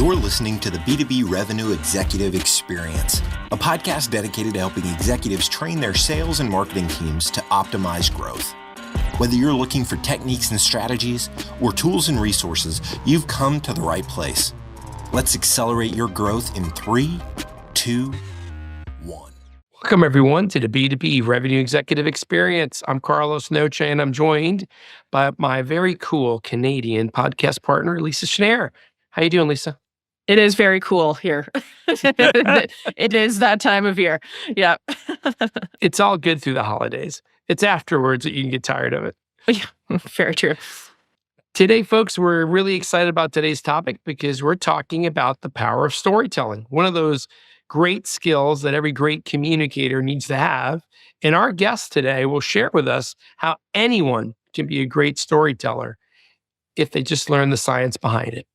You're listening to the B2B Revenue Executive Experience, a podcast dedicated to helping executives train their sales and marketing teams to optimize growth. Whether you're looking for techniques and strategies or tools and resources, you've come to the right place. Let's accelerate your growth in 3, 2, 1. Welcome, everyone, to the B2B Revenue Executive Experience. I'm Carlos Noche, and I'm joined by my very cool Canadian podcast partner, Lisa Schneier. How you doing, Lisa? It is very cool here. It is that time of year. Yeah. It's all good through the holidays. It's afterwards that you can get tired of it. Yeah, very true. Today, folks, we're really excited about today's topic because we're talking about the power of storytelling, one of those great skills that every great communicator needs to have. And our guest today will share with us how anyone can be a great storyteller if they just learn the science behind it.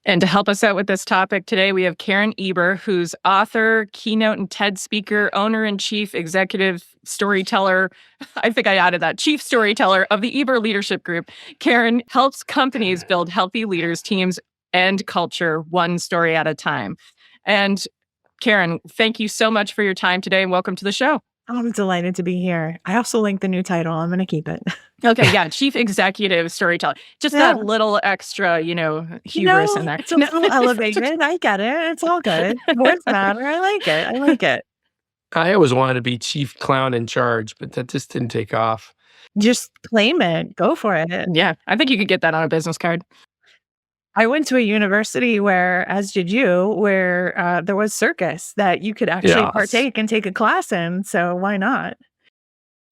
And to help us out with this topic today, we have Karen Eber, who's author, keynote and TED speaker, owner-in-chief, executive storyteller. I think I added that, chief storyteller of the Eber Leadership Group. Karen helps companies build healthy leaders, teams, and culture one story at a time. And Karen, thank you so much for your time today and welcome to the show. I'm delighted to be here. I also like the new title. I'm going to keep it. Okay, yeah, Chief Executive Storyteller. Just that little extra, hubris in there. It's a little elevated. I get it. It's all good. Words matter. I like it. I always wanted to be chief clown in charge, but that just didn't take off. Just claim it. Go for it. Yeah, I think you could get that on a business card. I went to a university where, as did you, where there was circus that you could actually partake and take a class in. So why not?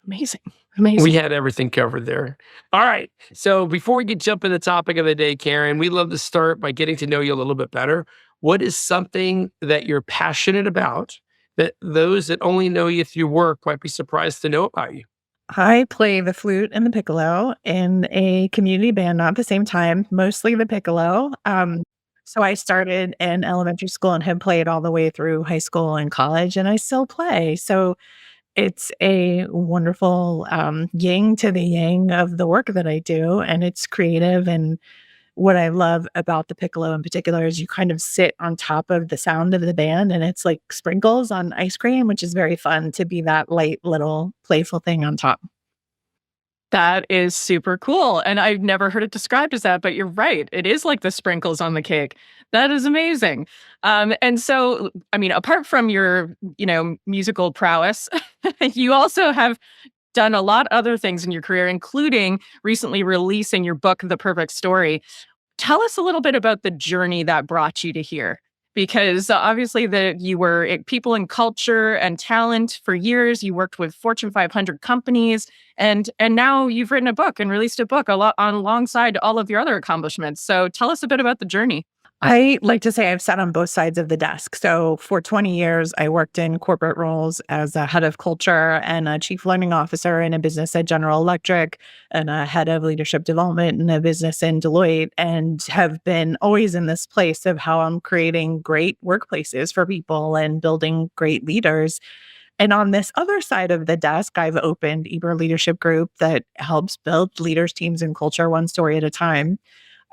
Amazing. We had everything covered there. All right. So before we jump into the topic of the day, Karen, we love to start by getting to know you a little bit better. What is something that you're passionate about that those that only know you through work might be surprised to know about you? I play the flute and the piccolo in a community band, not at the same time, mostly the piccolo. So I started in elementary school and have played all the way through high school and college, and I still play. So it's a wonderful yin to the yang of the work that I do, and it's creative. And what I love about the piccolo in particular is you kind of sit on top of the sound of the band, and it's like sprinkles on ice cream, which is very fun to be that light little playful thing on top. That is super cool. And I've never heard it described as that, but you're right. It is like the sprinkles on the cake. That is amazing. And so, apart from your, musical prowess, you also have done a lot of other things in your career, including recently releasing your book, The Perfect Story. Tell us a little bit about the journey that brought you to here. Because obviously you were at People and Culture and Talent for years. You worked with Fortune 500 companies, and now you've written a book and released a book alongside all of your other accomplishments. So tell us a bit about the journey. I like to say I've sat on both sides of the desk. So for 20 years, I worked in corporate roles as a head of culture and a chief learning officer in a business at General Electric and a head of leadership development in a business in Deloitte, and have been always in this place of how I'm creating great workplaces for people and building great leaders. And on this other side of the desk, I've opened Eber Leadership Group that helps build leaders, teams, and culture one story at a time.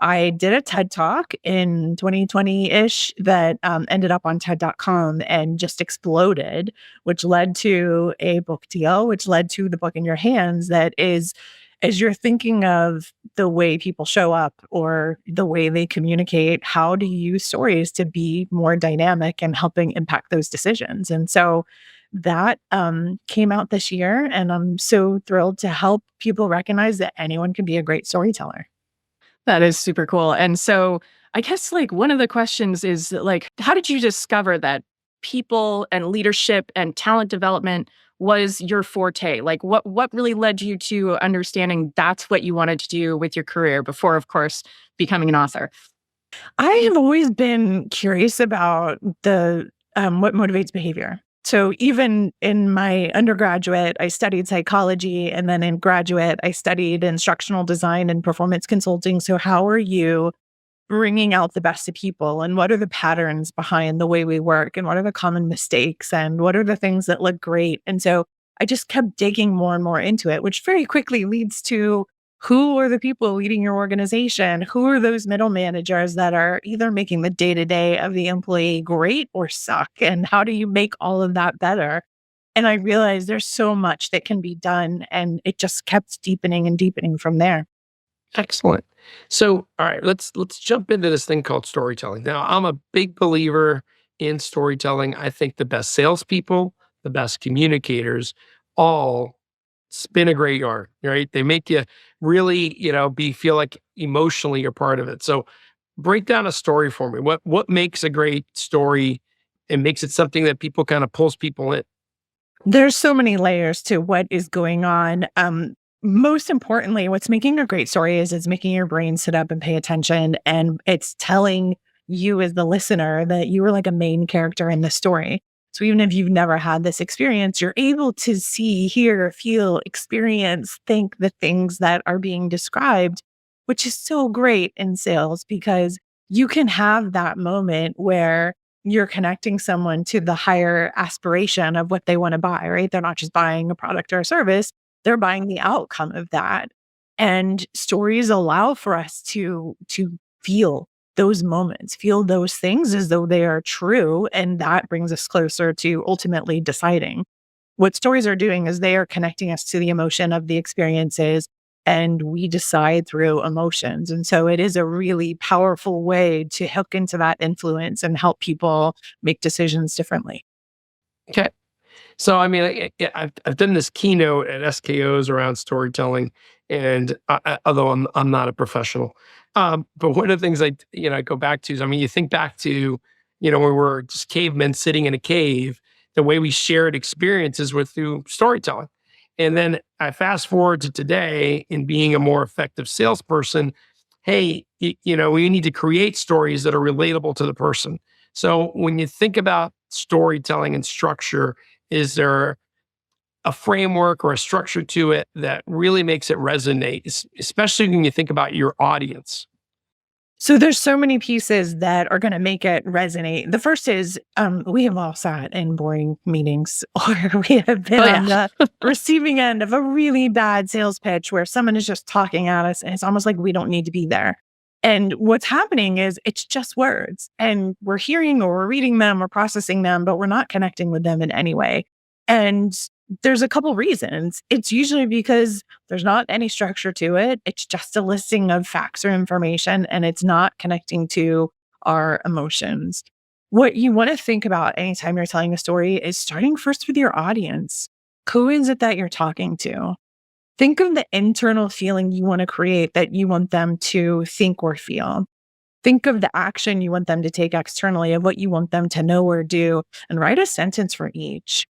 I did a TED Talk in 2020-ish that ended up on TED.com and just exploded, which led to a book deal, which led to the book in your hands. That is, as you're thinking of the way people show up or the way they communicate, how do you use stories to be more dynamic and helping impact those decisions? And so that came out this year, and I'm so thrilled to help people recognize that anyone can be a great storyteller. That is super cool. And so I guess one of the questions is how did you discover that people and leadership and talent development was your forte? What really led you to understanding that's what you wanted to do with your career before, of course, becoming an author? I have always been curious about the what motivates behavior. So even in my undergraduate, I studied psychology, and then in graduate, I studied instructional design and performance consulting. So how are you bringing out the best of people, and what are the patterns behind the way we work, and what are the common mistakes, and what are the things that look great? And so I just kept digging more and more into it, which very quickly leads to Who are the people leading your organization? Who are those middle managers that are either making the day-to-day of the employee great or suck? And how do you make all of that better? And I realized there's so much that can be done, and it just kept deepening and deepening from there. Excellent. So, all right, let's jump into this thing called storytelling. Now, I'm a big believer in storytelling. I think the best salespeople, the best communicators, all spin a great yarn, right? They make you really, be feel like emotionally you're part of it. So, break down a story for me. What makes a great story and makes it something that people kind of pulls people in? There's so many layers to what is going on. Most importantly, what's making a great story is it's making your brain sit up and pay attention. And it's telling you as the listener that you are like a main character in the story. So even if you've never had this experience, you're able to see, hear, feel, experience, think the things that are being described, which is so great in sales because you can have that moment where you're connecting someone to the higher aspiration of what they want to buy, right? They're not just buying a product or a service, they're buying the outcome of that. And stories allow for us to feel those moments, feel those things as though they are true. And that brings us closer to ultimately deciding. What stories are doing is they are connecting us to the emotion of the experiences, and we decide through emotions. And so it is a really powerful way to hook into that influence and help people make decisions differently. Okay. So, I mean, I've done this keynote at SKOs around storytelling, and although I'm not a professional, but one of the things I go back to is, I mean, you think back to, when we were just cavemen sitting in a cave, the way we shared experiences were through storytelling. And then I fast forward to today in being a more effective salesperson. Hey, we need to create stories that are relatable to the person. So when you think about storytelling and structure, is there a framework or a structure to it that really makes it resonate, especially when you think about your audience? So there's so many pieces that are going to make it resonate. The first is we have all sat in boring meetings or we have been Oh, on yeah. the receiving end of a really bad sales pitch where someone is just talking at us and it's almost like we don't need to be there. And what's happening is it's just words and we're hearing or we're reading them or processing them, but we're not connecting with them in any way. And there's a couple reasons. It's usually because there's not any structure to it. It's just a listing of facts or information, and it's not connecting to our emotions. What you want to think about anytime you're telling a story is starting first with your audience. Who is it that you're talking to? Think of the internal feeling you want to create that you want them to think or feel. Think of the action you want them to take externally of what you want them to know or do, and write a sentence for each.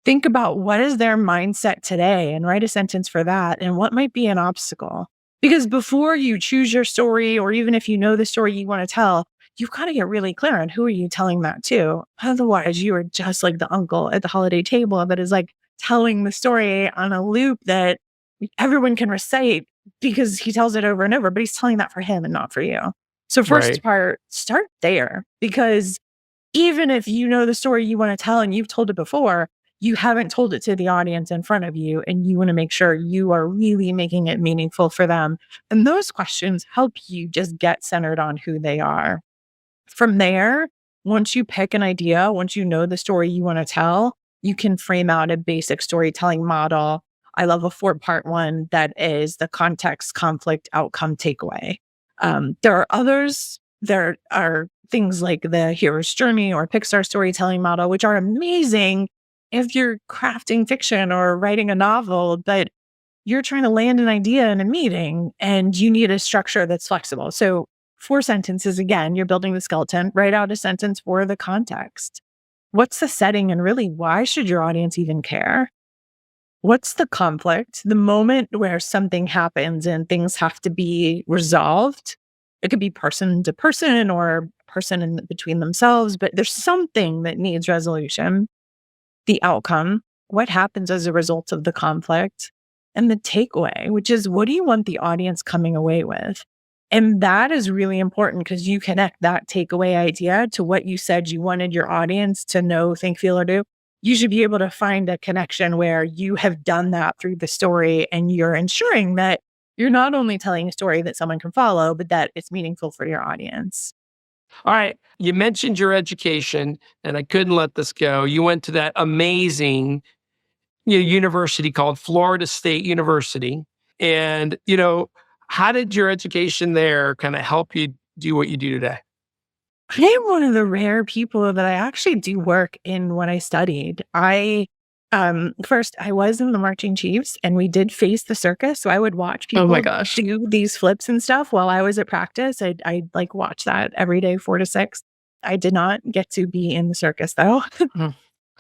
Think about what is their mindset today and write a sentence for that and what might be an obstacle. Because before you choose your story, or even if you know the story you want to tell, you've got to get really clear on who are you telling that to. Otherwise, you are just like the uncle at the holiday table that is like telling the story on a loop that everyone can recite because he tells it over and over, but he's telling that for him and not for you. So first Right. part, start there because even if you know the story you want to tell and you've told it before, you haven't told it to the audience in front of you, and you want to make sure you are really making it meaningful for them. And those questions help you just get centered on who they are. From there, once you pick an idea, once you know the story you want to tell, you can frame out a basic storytelling model. I love a 4-part one that is the context, conflict, outcome, takeaway. There are others. There are things like the hero's journey or Pixar storytelling model, which are amazing if you're crafting fiction or writing a novel, but you're trying to land an idea in a meeting and you need a structure that's flexible. So 4 sentences, again, you're building the skeleton, write out a sentence for the context. What's the setting and really why should your audience even care? What's the conflict? The moment where something happens and things have to be resolved. It could be person to person or person in between themselves, but there's something that needs resolution. The outcome, what happens as a result of the conflict, and the takeaway, which is what do you want the audience coming away with? And that is really important because you connect that takeaway idea to what you said you wanted your audience to know, think, feel, or do. You should be able to find a connection where you have done that through the story and you're ensuring that you're not only telling a story that someone can follow, but that it's meaningful for your audience. All right. You mentioned your education, and I couldn't let this go. You went to that amazing university called Florida State University. And, how did your education there kind of help you do what you do today? I am one of the rare people that I actually do work in what I studied. First, I was in the marching chiefs and we did face the circus. So I would watch Oh my people gosh. do these flips and stuff while I was at practice. I'd like watch that every day, 4 to 6. I did not get to be in the circus though. Mm.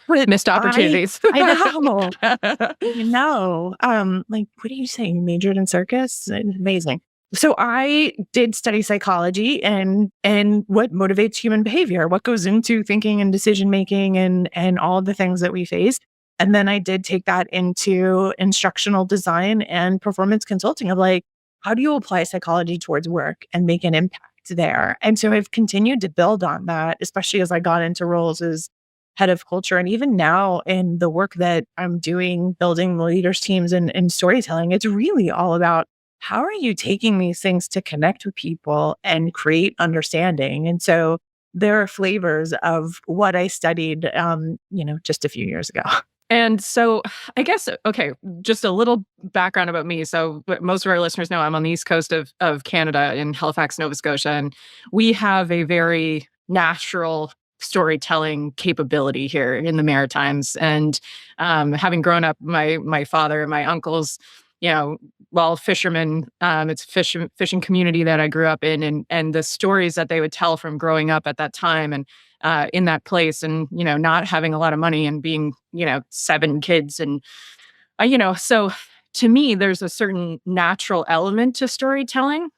But Missed opportunities. I know. Like, what do you say? You majored in circus? Amazing. So I did study psychology and what motivates human behavior, what goes into thinking and decision making and all the things that we face. And then I did take that into instructional design and performance consulting of like, how do you apply psychology towards work and make an impact there? And so I've continued to build on that, especially as I got into roles as head of culture. And even now in the work that I'm doing, building the leaders teams and storytelling, it's really all about how are you taking these things to connect with people and create understanding? And so there are flavors of what I studied, just a few years ago. And so I guess, okay, just a little background about me. So most of our listeners know I'm on the east coast of Canada in Halifax, Nova Scotia, and we have a very natural storytelling capability here in the Maritimes. And having grown up, my father and my uncles, fishermen, it's a fishing community that I grew up in, and the stories that they would tell from growing up at that time and in that place, and not having a lot of money and being 7 kids, and so to me, there's a certain natural element to storytelling.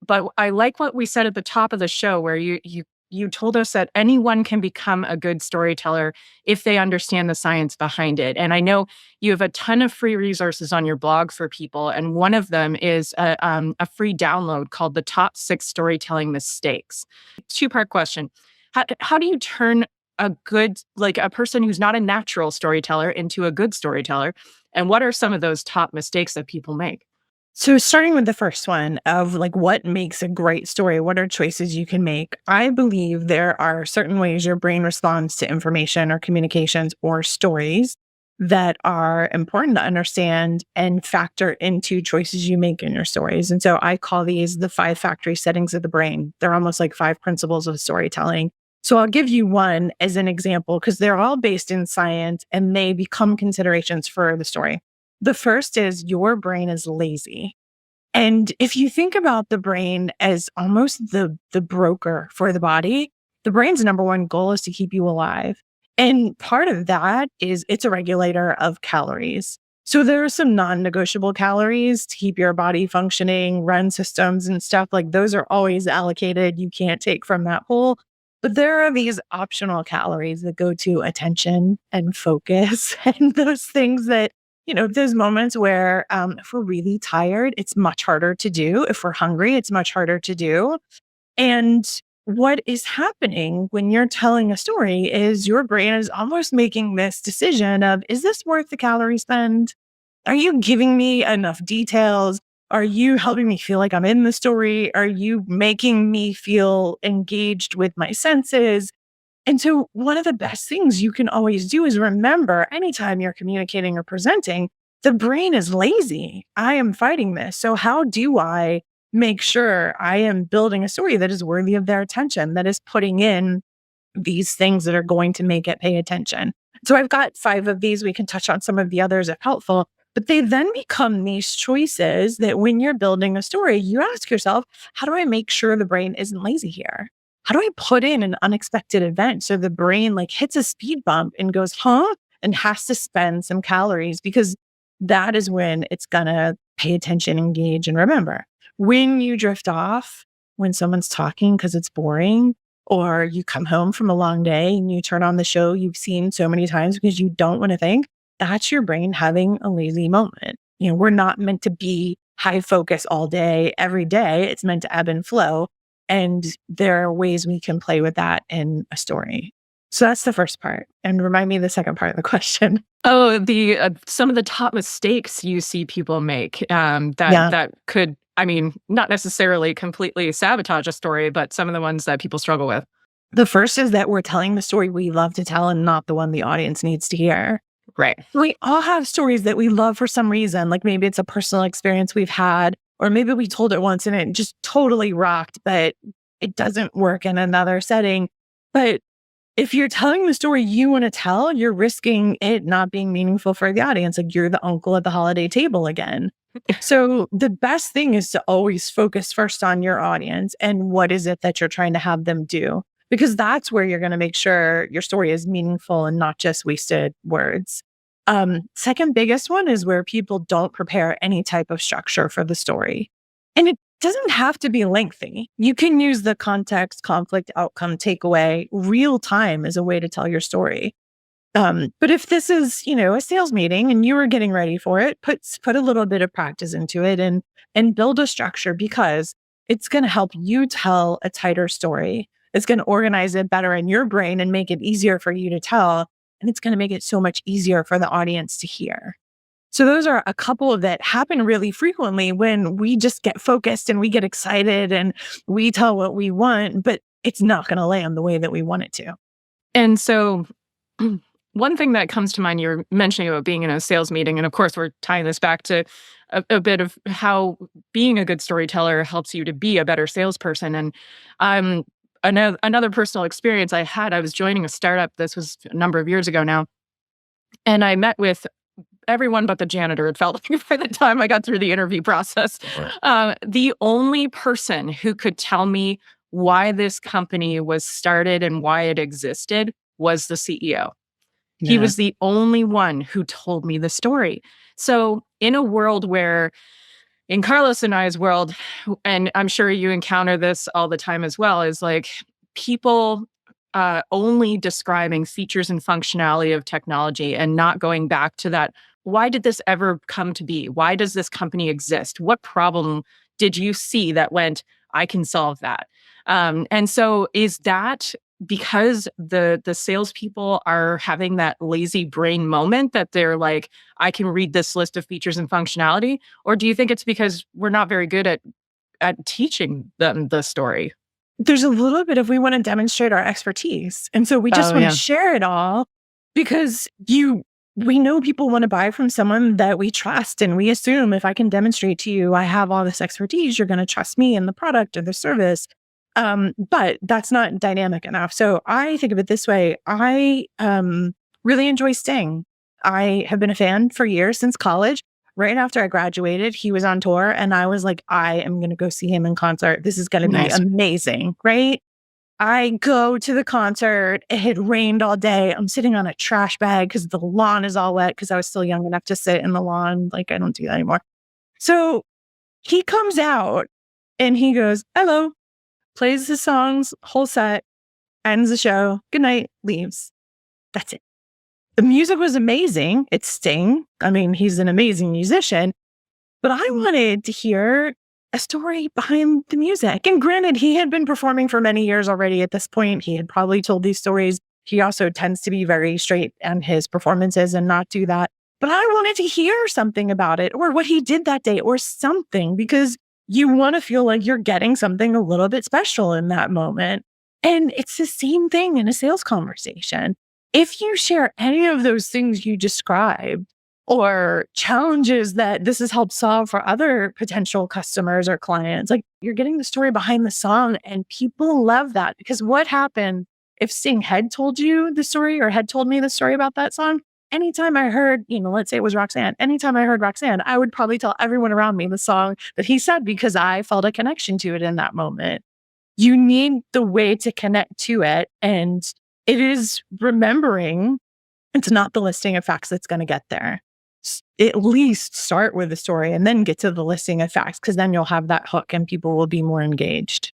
But I like what we said at the top of the show, where you told us that anyone can become a good storyteller if they understand the science behind it. And I know you have a ton of free resources on your blog for people. And one of them is a free download called The Top 6 Storytelling Mistakes. 2-part question. How do you turn a person who's not a natural storyteller into a good storyteller? And what are some of those top mistakes that people make? So starting with the first one of like what makes a great story, what are choices you can make? I believe there are certain ways your brain responds to information or communications or stories that are important to understand and factor into choices you make in your stories. And so I call these the 5 factory settings of the brain. They're almost like 5 principles of storytelling. So I'll give you one as an example because they're all based in science and they become considerations for the story. The first is your brain is lazy. And if you think about the brain as almost the broker for the body, the brain's number one goal is to keep you alive. And part of that is it's a regulator of calories. So there are some non-negotiable calories to keep your body functioning, run systems and stuff. Like those are always allocated. You can't take from that pool. But there are these optional calories that go to attention and focus and those things that those moments where if we're really tired, it's much harder to do. If we're hungry, it's much harder to do. And what is happening when you're telling a story is your brain is almost making this decision of, is this worth the calorie spend? Are you giving me enough details? Are you helping me feel like I'm in the story? Are you making me feel engaged with my senses? And so one of the best things you can always do is remember anytime you're communicating or presenting, the brain is lazy. I am fighting this. So how do I make sure I am building a story that is worthy of their attention, that is putting in these things that are going to make it pay attention? So I've got 5 of these. We can touch on some of the others if helpful, but they then become these choices that when you're building a story, you ask yourself, how do I make sure the brain isn't lazy here? How do I put in an unexpected event so the brain like hits a speed bump and goes, huh? And has to spend some calories because that is when it's going to pay attention, engage, and remember. When you drift off, when someone's talking because it's boring, or you come home from a long day and you turn on the show you've seen so many times because you don't want to think, that's your brain having a lazy moment. We're not meant to be high focus all day, every day. It's meant to ebb and flow. And there are ways we can play with that in a story. So that's the first part. And remind me the second part of the question. Oh, the some of the top mistakes you see people make Yeah. that could, I mean, not necessarily completely sabotage a story, but some of the ones that people struggle with. The first is that we're telling the story we love to tell and not the one the audience needs to hear. Right. We all have stories that we love for some reason. Like maybe it's a personal experience we've had, or maybe we told it once and it just totally rocked, but it doesn't work in another setting. But if you're telling the story you want to tell, you're risking it not being meaningful for the audience. Like you're the uncle at the holiday table again. So the best thing is to always focus first on your audience and what is it that you're trying to have them do? Because that's where you're going to make sure your story is meaningful and not just wasted words. Second biggest one is where people don't prepare any type of structure for the story. And it doesn't have to be lengthy. You can use the context, conflict, outcome, takeaway, real time as a way to tell your story. But if this is, a sales meeting and you are getting ready for it, put a little bit of practice into it and build a structure because it's going to help you tell a tighter story. It's going to organize it better in your brain and make it easier for you to tell. And it's going to make it so much easier for the audience to hear. So those are a couple that happen really frequently when we just get focused and we get excited and we tell what we want, but it's not going to land the way that we want it to. And so one thing that comes to mind, you're mentioning about being in a sales meeting, and of course, we're tying this back to a bit of how being a good storyteller helps you to be a better salesperson. And another personal experience I had, I was joining a startup. This was a number of years ago now. And I met with everyone but the janitor, it felt like, by the time I got through the interview process. The only person who could tell me why this company was started and why it existed was the CEO. He was the only one who told me the story. So in a world where, in Carlos and I's world, and I'm sure you encounter this all the time as well, is like people only describing features and functionality of technology and not going back to that. Why did this ever come to be? Why does this company exist? What problem did you see that went, I can solve that? And so is that because the salespeople are having that lazy brain moment that they're like, I can read this list of features and functionality? Or do you think it's because we're not very good at teaching them the story? There's a little bit of we want to demonstrate our expertise. And so we just want to share it all because we know people want to buy from someone that we trust. And we assume if I can demonstrate to you, I have all this expertise, you're going to trust me in the product or the service. But that's not dynamic enough. So I think of it this way. I really enjoy Sting. I have been a fan for years since college. Right after I graduated, he was on tour and I was like, I am going to go see him in concert. This is going to be amazing, right? I go to the concert. It had rained all day. I'm sitting on a trash bag because the lawn is all wet because I was still young enough to sit in the lawn. Like, I don't do that anymore. So he comes out and he goes, hello, plays the songs, whole set, ends the show, good night, leaves. That's it. The music was amazing. It's Sting. I mean, he's an amazing musician. But I wanted to hear a story behind the music. And granted, he had been performing for many years already at this point. He had probably told these stories. He also tends to be very straight on his performances and not do that. But I wanted to hear something about it or what he did that day or something because you want to feel like you're getting something a little bit special in that moment. And it's the same thing in a sales conversation. If you share any of those things you described or challenges that this has helped solve for other potential customers or clients, like you're getting the story behind the song and people love that because what happened if Sting had told you the story or had told me the story about that song? Anytime I heard, let's say it was Roxanne, anytime I heard Roxanne, I would probably tell everyone around me the song that he said because I felt a connection to it in that moment. You need the way to connect to it. And it is remembering it's not the listing of facts that's going to get there. At least start with the story and then get to the listing of facts because then you'll have that hook and people will be more engaged.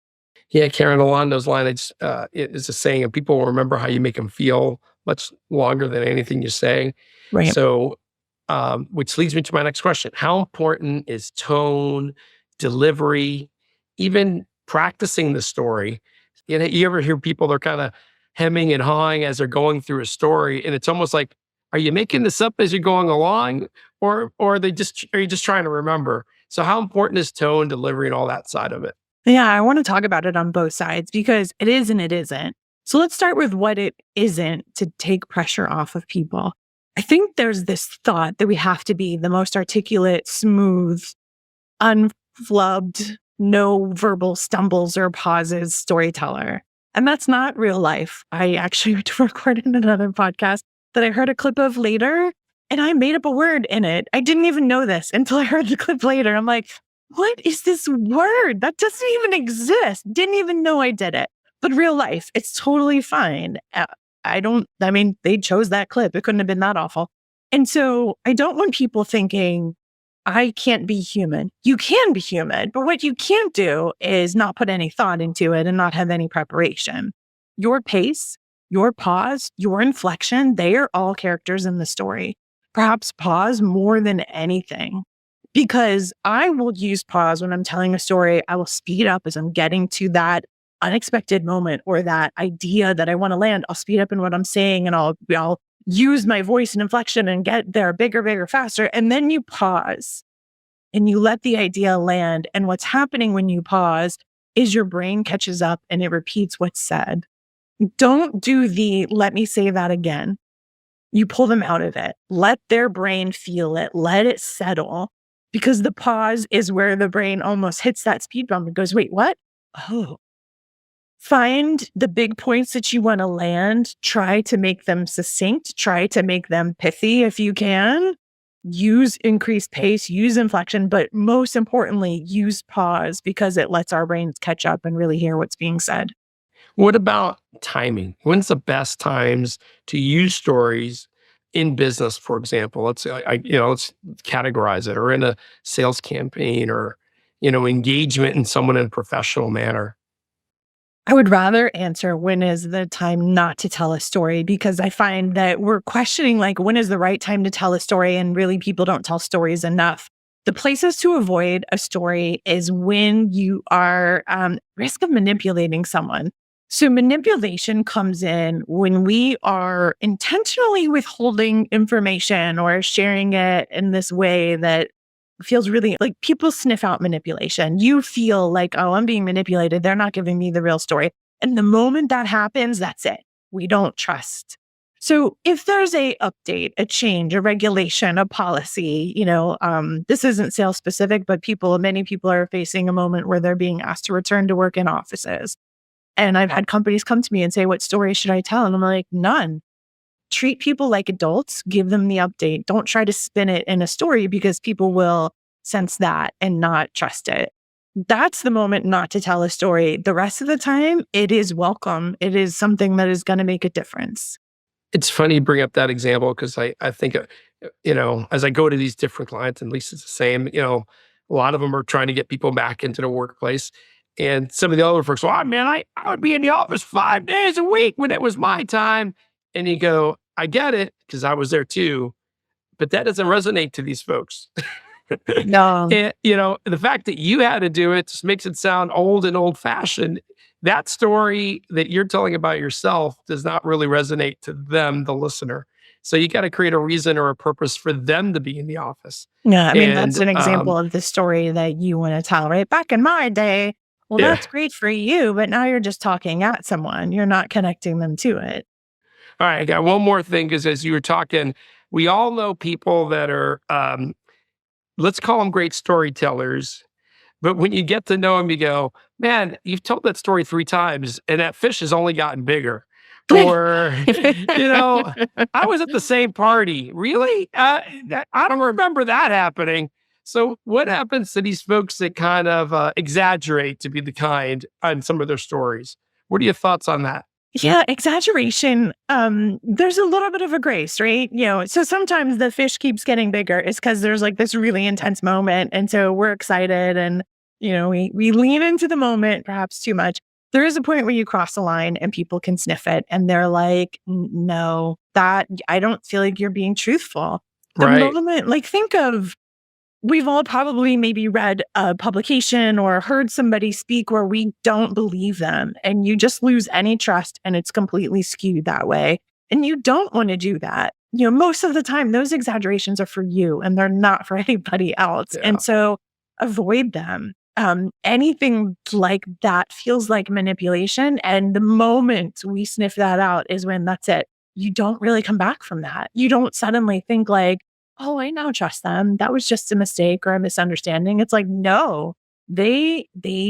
Yeah, Karen, along those lines, it is a saying, and people will remember how you make them feel much longer than anything you say. Right. So, which leads me to my next question. How important is tone, delivery, even practicing the story? You ever hear people, they're kind of hemming and hawing as they're going through a story. And it's almost like, are you making this up as you're going along? Or are you just trying to remember? So how important is tone, delivery, and all that side of it? Yeah, I want to talk about it on both sides because it is and it isn't. So let's start with what it isn't to take pressure off of people. I think there's this thought that we have to be the most articulate, smooth, unflubbed, no verbal stumbles or pauses storyteller. And that's not real life. I actually went to record in another podcast that I heard a clip of later, and I made up a word in it. I didn't even know this until I heard the clip later. I'm like, what is this word? That doesn't even exist. Didn't even know I did it. But real life, it's totally fine. They chose that clip. It couldn't have been that awful. And so I don't want people thinking, I can't be human. You can be human, but what you can't do is not put any thought into it and not have any preparation. Your pace, your pause, your inflection, they are all characters in the story. Perhaps pause more than anything. Because I will use pause when I'm telling a story. I will speed up as I'm getting to that unexpected moment or that idea that I want to land. I'll speed up in what I'm saying and I'll use my voice and inflection and get there bigger, faster. And then you pause and you let the idea land. And what's happening when you pause is your brain catches up and it repeats what's said. Don't do the let me say that again. You pull them out of it. Let their brain feel it. Let it settle. Because the pause is where the brain almost hits that speed bump and goes, wait, what? Oh. Find the big points that you want to land. Try to make them succinct. Try to make them pithy if you can. Use increased pace, use inflection, but most importantly, use pause because it lets our brains catch up and really hear what's being said. What about timing? When's the best times to use stories in business, for example? Let's say, let's categorize it, or in a sales campaign, or engagement in someone in a professional manner. I would rather answer when is the time not to tell a story, because I find that we're questioning like when is the right time to tell a story, and really people don't tell stories enough. The places to avoid a story is when you are risk of manipulating someone. So manipulation comes in when we are intentionally withholding information or sharing it in this way that feels really like people sniff out manipulation. You feel like, oh, I'm being manipulated. They're not giving me the real story. And the moment that happens, that's it. We don't trust. So if there's a update, a change, a regulation, a policy, this isn't sales specific, but many people are facing a moment where they're being asked to return to work in offices. And I've had companies come to me and say, what story should I tell? And I'm like, none. Treat people like adults, give them the update. Don't try to spin it in a story because people will sense that and not trust it. That's the moment not to tell a story. The rest of the time, it is welcome. It is something that is going to make a difference. It's funny you bring up that example because I think, as I go to these different clients, and at least it's the same, a lot of them are trying to get people back into the workplace. And some of the other folks, well, man, I would be in the office 5 days a week when it was my time. And you go, I get it, because I was there too, but that doesn't resonate to these folks. No. And, the fact that you had to do it just makes it sound old and old-fashioned. That story that you're telling about yourself does not really resonate to them, the listener. So you got to create a reason or a purpose for them to be in the office. Yeah, that's an example of the story that you want to tell, right? Back in my day, well, that's great for you, but now you're just talking at someone. You're not connecting them to it. All right, I got one more thing, because as you were talking, we all know people that are, let's call them great storytellers. But when you get to know them, you go, man, you've told that story 3 times and that fish has only gotten bigger. Or, I was at the same party. Really? I don't remember that happening. So what happens to these folks that kind of exaggerate to be the kind on some of their stories? What are your thoughts on that? Yeah, exaggeration. There's a little bit of a grace, right? So sometimes the fish keeps getting bigger. It's because there's like this really intense moment. And so we're excited and, we lean into the moment perhaps too much. There is a point where you cross the line and people can sniff it. And they're like, no, I don't feel like you're being truthful. The moment, like think of we've all probably maybe read a publication or heard somebody speak where we don't believe them, and you just lose any trust, and it's completely skewed that way. And you don't want to do that. Most of the time, those exaggerations are for you and they're not for anybody else. Yeah. And so avoid them. Anything like that feels like manipulation. And the moment we sniff that out is when that's it. You don't really come back from that. You don't suddenly think like, oh, I now trust them. That was just a mistake or a misunderstanding. It's like, no, they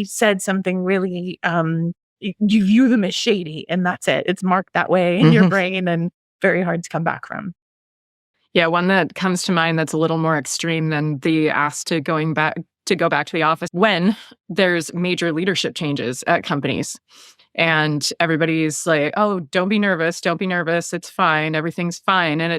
said something really, you view them as shady, and that's it. It's marked that way in your brain and very hard to come back from. Yeah, one that comes to mind that's a little more extreme than the ask to go back to the office when there's major leadership changes at companies. And everybody's like, oh, don't be nervous. Don't be nervous. It's fine. Everything's fine. And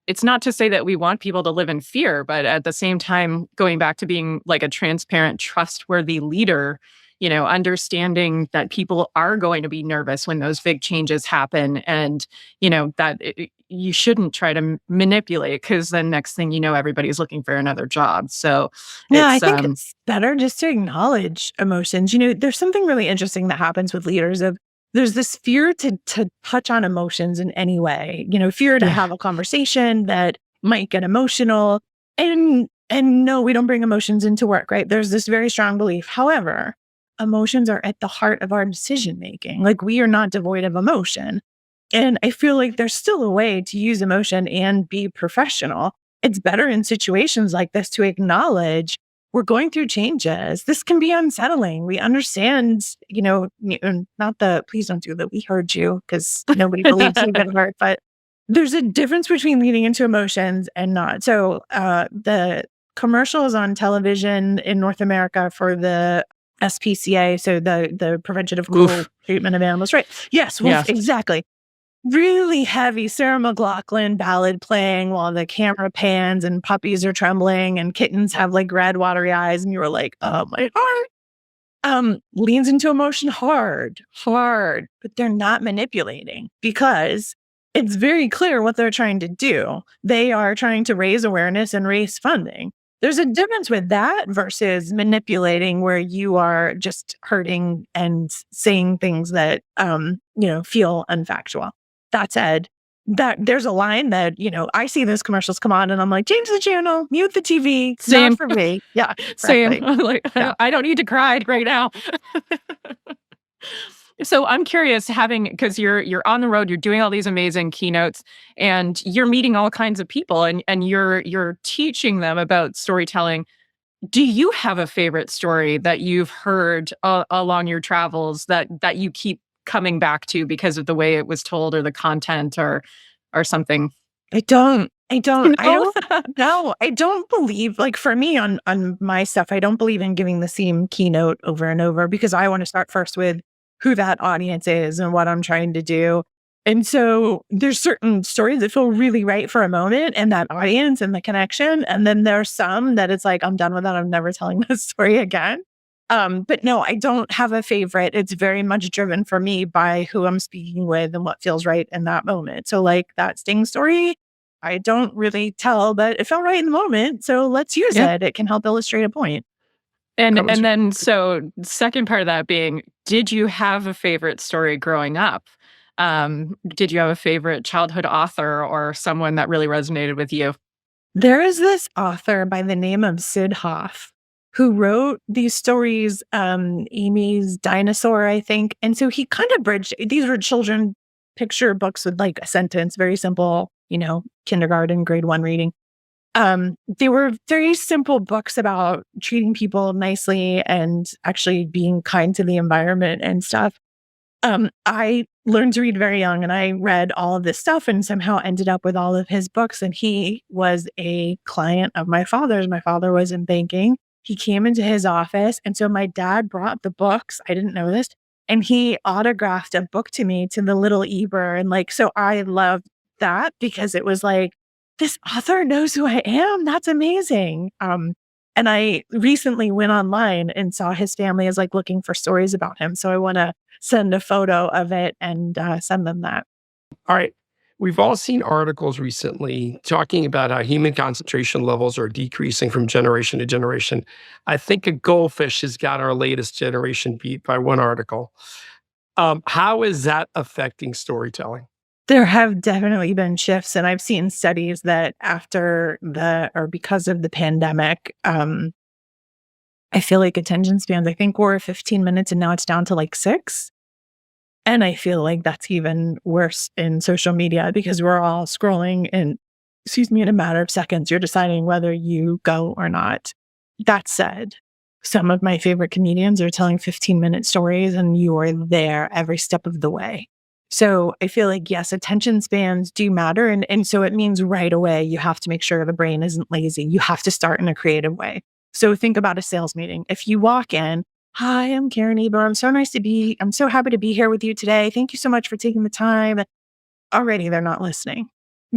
it's not to say that we want people to live in fear, but at the same time, going back to being like a transparent, trustworthy leader, understanding that people are going to be nervous when those big changes happen, and, that you shouldn't try to manipulate, because then next thing you know, everybody's looking for another job. So yeah, I think it's better just to acknowledge emotions. There's something really interesting that happens with leaders of there's this fear to touch on emotions in any way, fear to have a conversation that might get emotional. And no, we don't bring emotions into work, right? There's this very strong belief. However, emotions are at the heart of our decision making. Like, we are not devoid of emotion. And I feel like there's still a way to use emotion and be professional. It's better in situations like this to acknowledge we're going through changes. This can be unsettling. We understand, not the please don't do that. We heard you, because nobody believes you've been hurt. But there's a difference between leaning into emotions and not. So the commercials on television in North America for the SPCA, so the Preventative Cruel Treatment of Animals, right? Yes, exactly. Really heavy Sarah McLachlan ballad playing while the camera pans and puppies are trembling and kittens have like red watery eyes, and you were like, oh, my heart. Leans into emotion hard, but they're not manipulating, because it's very clear what they're trying to do. They are trying to raise awareness and raise funding. There's a difference with that versus manipulating, where you are just hurting and saying things that, feel unfactual. That said, that there's a line that, I see those commercials come on and I'm like, change the channel, mute the TV. Same. Not for me. Yeah. Same. Exactly. Like, Yeah. I don't need to cry right now. So I'm curious, because you're on the road, you're doing all these amazing keynotes, and you're meeting all kinds of people, and you're teaching them about storytelling. Do you have a favorite story that you've heard along your travels that you keep coming back to because of the way it was told, or the content, or something? I don't No? no, I don't believe, like, for me on my stuff, I don't believe in giving the same keynote over and over, because I want to start first with who that audience is and what I'm trying to do. And so there's certain stories that feel really right for a moment and that audience and the connection. And then there's some that it's like, I'm done with that. I'm never telling this story again. But no, I don't have a favorite. It's very much driven for me by who I'm speaking with and what feels right in that moment. So like that Sting story, I don't really tell, but it felt right in the moment. So let's use it. It can help illustrate a point. And then, so second part of that being, did you have a favorite story growing up? Did you have a favorite childhood author or someone that really resonated with you? There is this author by the name of Sid Hoff who wrote these stories, Amy's Dinosaur, I think. And so he kind of bridged, these were children picture books with like a sentence, very simple, kindergarten, grade 1 reading. They were very simple books about treating people nicely and actually being kind to the environment and stuff. I learned to read very young, and I read all of this stuff and somehow ended up with all of his books. And he was a client of my father's. My father was in banking. He came into his office. And so my dad brought the books. I didn't know this. And he autographed a book to me, to the little Eber. And so I loved that, because it was like, this author knows who I am. That's amazing. And I recently went online and saw his family is like looking for stories about him. So I want to send a photo of it and send them that. All right. We've all seen articles recently talking about how human concentration levels are decreasing from generation to generation. I think a goldfish has got our latest generation beat by one article. How is that affecting storytelling? There have definitely been shifts, and I've seen studies that because of the pandemic, I feel like attention spans, I think were 15 minutes and now it's down to like 6. And I feel like that's even worse in social media because we're all scrolling and, in a matter of seconds, you're deciding whether you go or not. That said, some of my favorite comedians are telling 15-minute stories and you are there every step of the way. So I feel like, yes, attention spans do matter. And so it means right away, you have to make sure the brain isn't lazy. You have to start in a creative way. So think about a sales meeting. If you walk in, "Hi, I'm Karen Eber. I'm so happy to be here with you today. Thank you so much for taking the time." Already they're not listening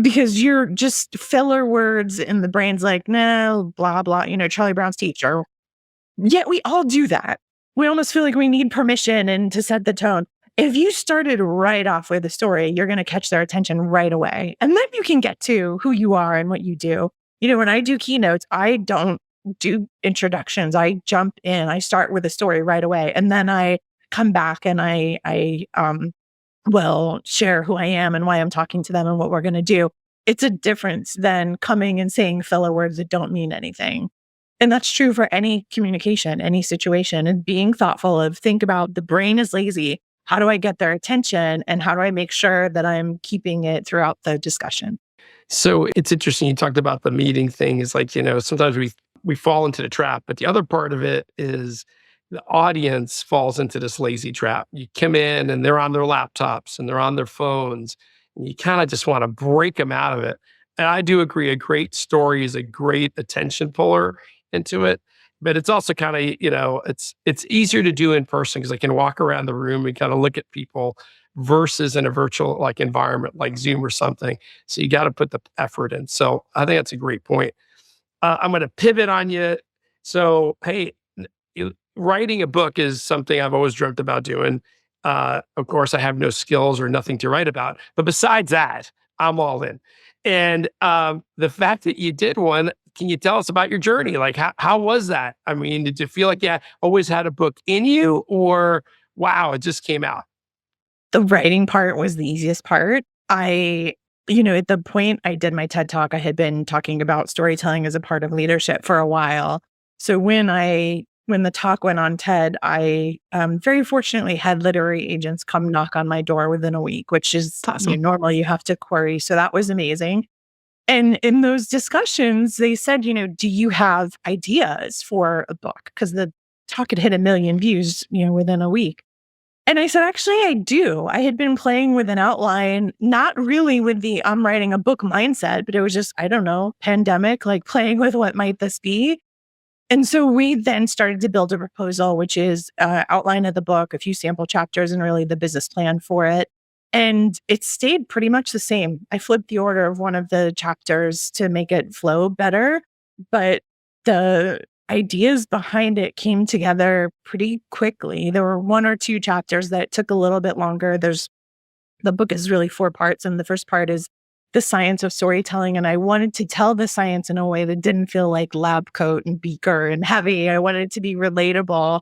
because you're just filler words and the brain's like, no, blah, blah, Charlie Brown's teacher. Yet we all do that. We almost feel like we need permission and to set the tone. If you started right off with a story, you're going to catch their attention right away. And then you can get to who you are and what you do. When I do keynotes, I don't do introductions. I jump in. I start with a story right away. And then I come back and I will share who I am and why I'm talking to them and what we're going to do. It's a difference than coming and saying filler words that don't mean anything. And that's true for any communication, any situation, and being thoughtful think about the brain is lazy. How do I get their attention? And how do I make sure that I'm keeping it throughout the discussion? So it's interesting. You talked about the meeting thing. Is like, sometimes we fall into the trap, but the other part of it is the audience falls into this lazy trap. You come in and they're on their laptops and they're on their phones, and you kind of just want to break them out of it. And I do agree, a great story is a great attention puller into it. But it's also kind of, it's easier to do in person because I can walk around the room and kind of look at people versus in a virtual like environment like Zoom or something. So you got to put the effort in. So I think that's a great point. I'm going to pivot on you. So, hey, writing a book is something I've always dreamt about doing. Of course, I have no skills or nothing to write about. But besides that, I'm all in. And the fact that you did one, can you tell us about your journey? Like, how was that? I mean, did you feel like you always had a book in you, or wow, it just came out? The writing part was the easiest part. At the point I did my TED Talk, I had been talking about storytelling as a part of leadership for a while. So when the talk went on TED, I very fortunately had literary agents come knock on my door within a week, which is Awesome. normal. You have to query. So that was amazing. And in those discussions, they said, do you have ideas for a book? Because the talk had hit 1 million views, within a week. And I said, actually, I do. I had been playing with an outline, not really with the I'm writing a book mindset, but it was just, I don't know, pandemic, like playing with what might this be. And so we then started to build a proposal, which is outline of the book, a few sample chapters, and really the business plan for it. And it stayed pretty much the same. I flipped the order of one of the chapters to make it flow better, but the ideas behind it came together pretty quickly. There were 1 or 2 chapters that took a little bit longer. The book is really 4 parts, and the first part is the science of storytelling. And I wanted to tell the science in a way that didn't feel like lab coat and beaker and heavy. I wanted it to be relatable.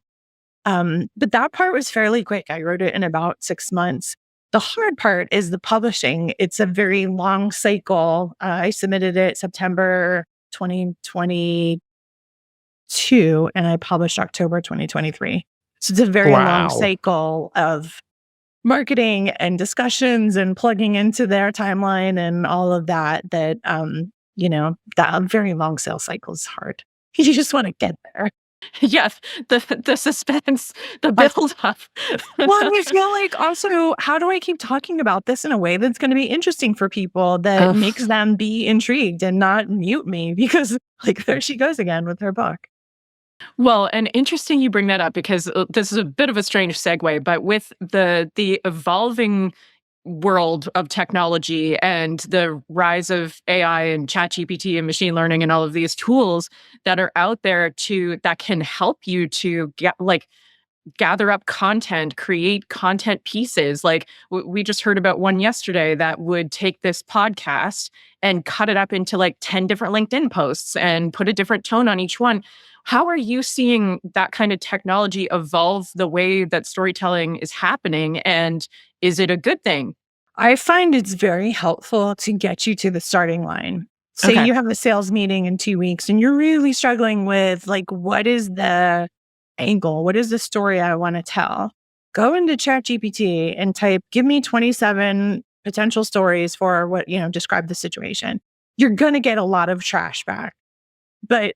But that part was fairly quick. I wrote it in about 6 months. The hard part is the publishing. It's a very long cycle. I submitted it September 2022 and I published October 2023. So it's a very long Wow. cycle of marketing and discussions and plugging into their timeline and all of that, that very long sales cycle is hard. You just want to get there. Yes, the suspense, the build up. Well, and I feel like also, how do I keep talking about this in a way that's going to be interesting for people that Ugh. makes them be intrigued and not mute me? Because like there she goes again with her book. Well, and interesting you bring that up because this is a bit of a strange segue, but with the evolving world of technology and the rise of AI and ChatGPT and machine learning and all of these tools that are out there that can help you to get gather up content, create content pieces. Like we just heard about one yesterday that would take this podcast and cut it up into like 10 different LinkedIn posts and put a different tone on each one. How are you seeing that kind of technology evolve the way that storytelling is happening? And is it a good thing? I find it's very helpful to get you to the starting line. Say Okay. you have a sales meeting in 2 weeks and you're really struggling with like, what is the angle? What is the story I want to tell? Go into ChatGPT and type, give me 27 potential stories for what, describe the situation. You're going to get a lot of trash back, but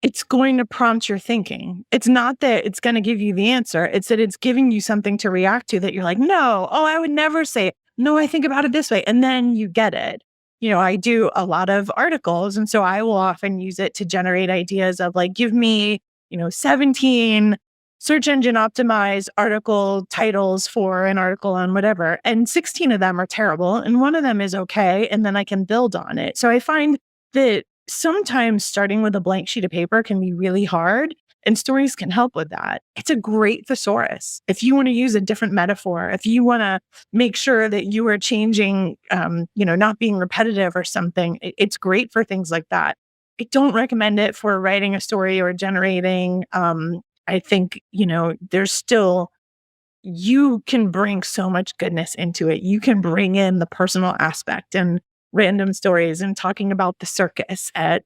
it's going to prompt your thinking. It's not that it's going to give you the answer. It's that it's giving you something to react to that you're like, no, oh, I would never say it. No, I think about it this way. And then you get it. I do a lot of articles. And so I will often use it to generate ideas of like, give me, 17 search engine optimized article titles for an article on whatever. And 16 of them are terrible. And one of them is okay. And then I can build on it. So I find that sometimes starting with a blank sheet of paper can be really hard, and stories can help with that. It's a great thesaurus. If you want to use a different metaphor, if you want to make sure that you are changing, not being repetitive or something, it's great for things like that. I don't recommend it for writing a story or generating. I think, there's still, you can bring so much goodness into it. You can bring in the personal aspect and random stories and talking about the circus at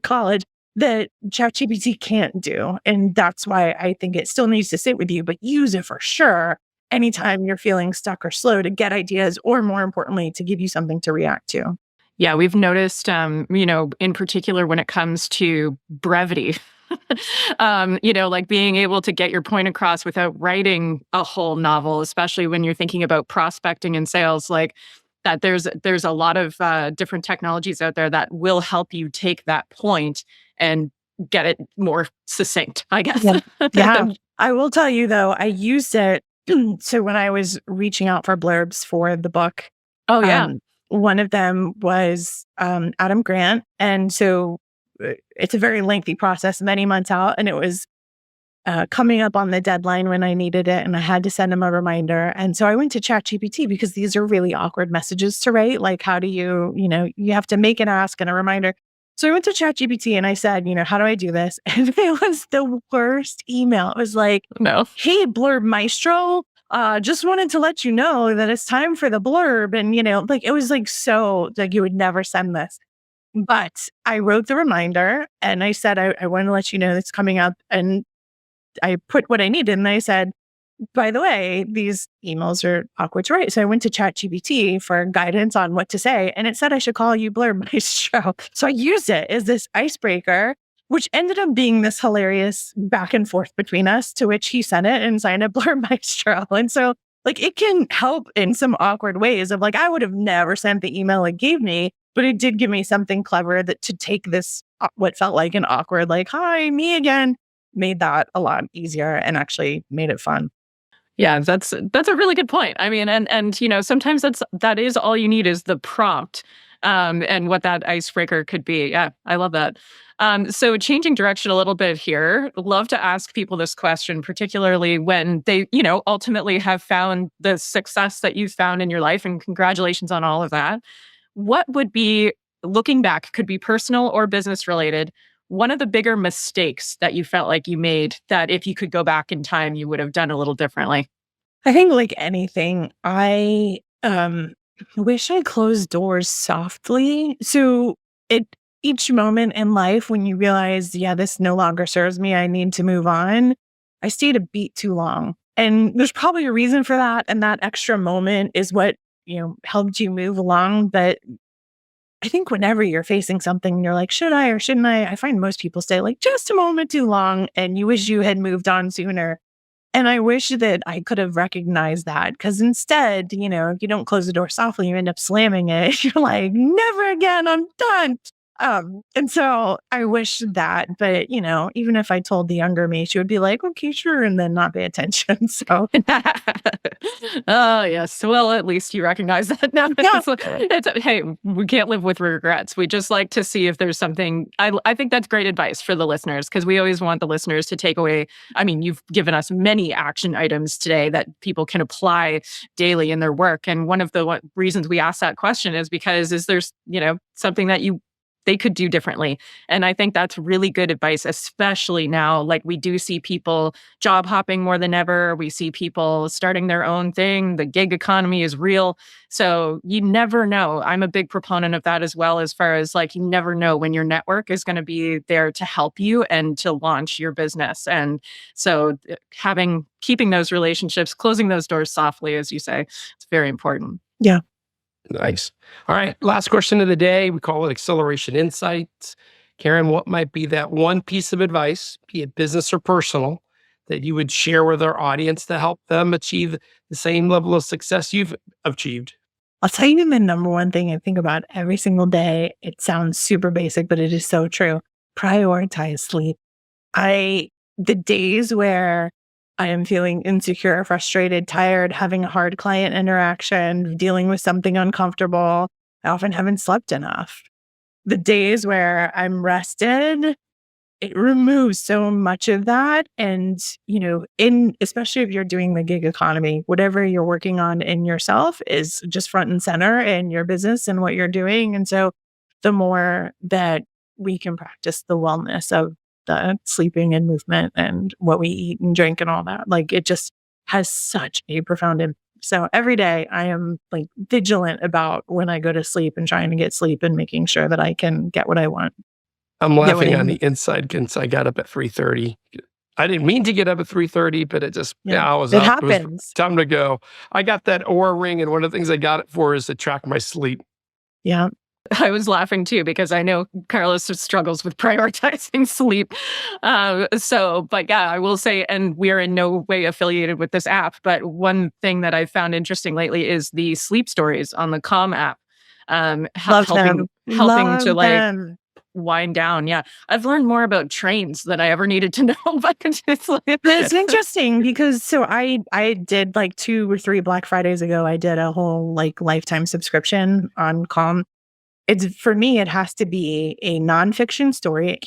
college that ChatGPT can't do. And that's why I think it still needs to sit with you, but use it for sure anytime you're feeling stuck or slow to get ideas, or more importantly, to give you something to react to. Yeah, we've noticed, in particular when it comes to brevity, like being able to get your point across without writing a whole novel, especially when you're thinking about prospecting and sales, like that there's a lot of different technologies out there that will help you take that point and get it more succinct, I guess. Yeah. Yeah. I will tell you though, I used it. So when I was reaching out for blurbs for the book, Oh, yeah. one of them was Adam Grant. And so it's a very lengthy process, many months out. And it was coming up on the deadline when I needed it. And I had to send him a reminder. And so I went to ChatGPT because these are really awkward messages to write. Like, how do you, you have to make an ask and a reminder. So I went to ChatGPT and I said, how do I do this? And it was the worst email. It was like, No. hey, blurb maestro, just wanted to let you know that it's time for the blurb. And, like, it was like, so like you would never send this. But I wrote the reminder and I said, I want to let you know it's coming up. And I put what I needed. And I said, by the way, these emails are awkward to write. So I went to ChatGPT for guidance on what to say. And it said I should call you Blurb Maestro. So I used it as this icebreaker, which ended up being this hilarious back and forth between us, to which he sent it and signed it Blurb Maestro. And so like it can help in some awkward ways of like, I would have never sent the email it gave me, but it did give me something clever that to take this, what felt like an awkward, like, hi, me again, made that a lot easier and actually made it fun. Yeah, that's a really good point. I mean, and sometimes that is all you need is the prompt, and what that icebreaker could be. Yeah, I love that. So changing direction a little bit here, love to ask people this question, particularly when they, ultimately have found the success that you've found in your life, and congratulations on all of that. What would be, looking back, could be personal or business related, one of the bigger mistakes that you felt like you made that if you could go back in time, you would have done a little differently? I think like anything, I wish I closed doors softly. So it each moment in life when you realize, yeah, this no longer serves me, I need to move on, I stayed a beat too long. And there's probably a reason for that. And that extra moment is what, helped you move along. But I think whenever you're facing something and you're like, should I or shouldn't I find most people stay like just a moment too long and you wish you had moved on sooner. And I wish that I could have recognized that, because instead, you don't close the door softly, you end up slamming it. You're like, never again, I'm done. And so I wish that, but even if I told the younger me, she would be like, okay, sure, and then not pay attention. So Oh, yes. Well, at least you recognize that now. yeah, Hey, we can't live with regrets. We just like to see if there's something. I think that's great advice for the listeners because we always want the listeners to take away. I mean, you've given us many action items today that people can apply daily in their work. And one of the reasons we ask that question is because there's something that they could do differently. And I think that's really good advice, especially now. Like we do see people job hopping more than ever. We see people starting their own thing. The gig economy is real. So you never know. I'm a big proponent of that as well, as far as like, you never know when your network is going to be there to help you and to launch your business. And so keeping those relationships, closing those doors softly, as you say, it's very important. Yeah. Nice. All right. Last question of the day. We call it Acceleration Insights. Karen, what might be that one piece of advice, be it business or personal, that you would share with our audience to help them achieve the same level of success you've achieved? I'll tell you the number one thing I think about every single day. It sounds super basic, but it is so true. Prioritize sleep. The days where I am feeling insecure, frustrated, tired, having a hard client interaction, dealing with something uncomfortable, I often haven't slept enough. The days where I'm rested, it removes so much of that. And, especially if you're doing the gig economy, whatever you're working on in yourself is just front and center in your business and what you're doing. And so the more that we can practice the wellness of the sleeping and movement and what we eat and drink and all that, like it just has such a profound impact. So every day I am like vigilant about when I go to sleep and trying to get sleep and making sure that I can get what I want. I'm laughing on the inside because I got up at 3:30. I didn't mean to get up at 3:30, but it just, I was It up. It was happens. time to go. I got that Oura ring, and one of the things I got it for is to track my sleep. Yeah. I was laughing too because I know Carlos struggles with prioritizing sleep. But yeah, I will say, and we are in no way affiliated with this app, but one thing that I've found interesting lately is the sleep stories on the Calm app. Love them. Helping to like them. wind down. Yeah, I've learned more about trains than I ever needed to know. But It's interesting because so I did like 2 or 3 Black Fridays ago, I did a whole like lifetime subscription on Calm. For me, it has to be a nonfiction story. It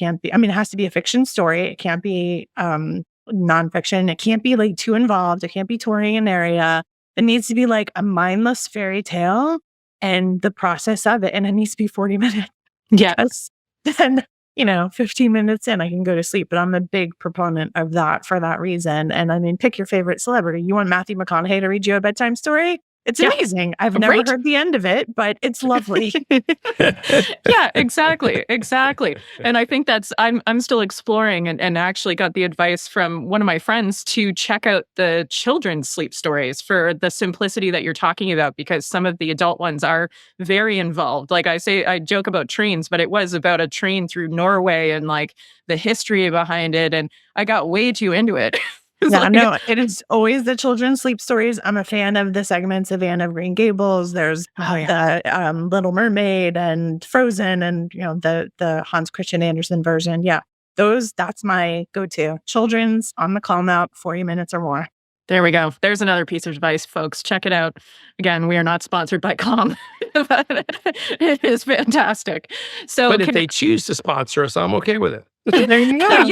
has to be a fiction story. It can't be nonfiction. It can't be like too involved. It can't be touring an area. It needs to be like a mindless fairy tale and the process of it. And it needs to be 40 minutes. yes. Then, 15 minutes in, I can go to sleep. But I'm a big proponent of that for that reason. And I mean, pick your favorite celebrity. You want Matthew McConaughey to read you a bedtime story? It's amazing. I've never heard the end of it, but it's lovely. Yeah, exactly. And I think I'm still exploring and actually got the advice from one of my friends to check out the children's sleep stories for the simplicity that you're talking about, because some of the adult ones are very involved. Like I joke about trains, but it was about a train through Norway and like the history behind it. And I got way too into it. Yeah, no, it is always the children's sleep stories. I'm a fan of the segments of Anne of Green Gables. There's the Little Mermaid and Frozen and, the Hans Christian Andersen version. Yeah, that's my go-to. Children's on the Calm app, 40 minutes or more. There we go. There's another piece of advice, folks. Check it out. Again, we are not sponsored by Calm, but it is fantastic. So, but if they choose to sponsor us, I'm okay with it. There you go.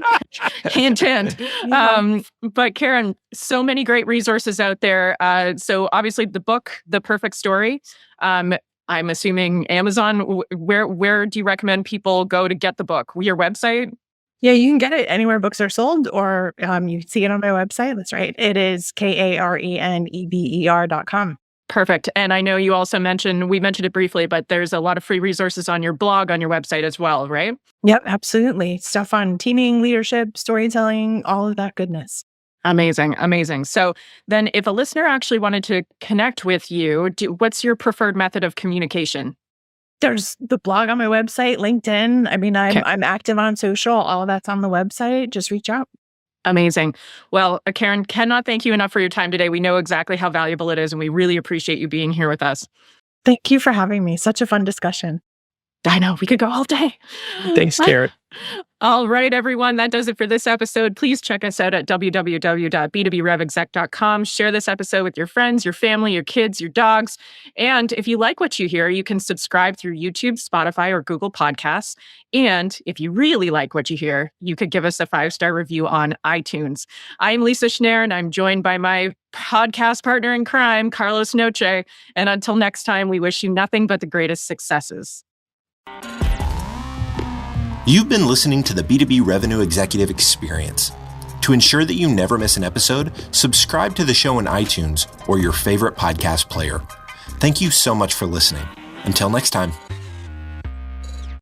Hint, hint. Yeah. But Karen, so many great resources out there. So obviously the book, The Perfect Story, I'm assuming Amazon. Where do you recommend people go to get the book? Your website? Yeah, you can get it anywhere books are sold, or you can see it on my website. That's right. It is KarenEber.com. Perfect. And I know you also we mentioned it briefly, but there's a lot of free resources on your blog, on your website as well, right? Yep, absolutely. Stuff on teaming, leadership, storytelling, all of that goodness. Amazing. So then if a listener actually wanted to connect with you, what's your preferred method of communication? There's the blog on my website, LinkedIn. I mean, I'm active on social. All of that's on the website. Just reach out. Amazing. Well, Karen, cannot thank you enough for your time today. We know exactly how valuable it is, and we really appreciate you being here with us. Thank you for having me. Such a fun discussion. I know, we could go all day. Thanks, Karen. All right, everyone. That does it for this episode. Please check us out at www.b2brevexec.com. Share this episode with your friends, your family, your kids, your dogs. And if you like what you hear, you can subscribe through YouTube, Spotify, or Google Podcasts. And if you really like what you hear, you could give us a 5-star review on iTunes. I'm Lisa Schnarr, and I'm joined by my podcast partner in crime, Carlos Noche. And until next time, we wish you nothing but the greatest successes. You've been listening to the B2B Revenue Executive Experience. To ensure that you never miss an episode, subscribe to the show in iTunes or your favorite podcast player. Thank you so much for listening. Until next time.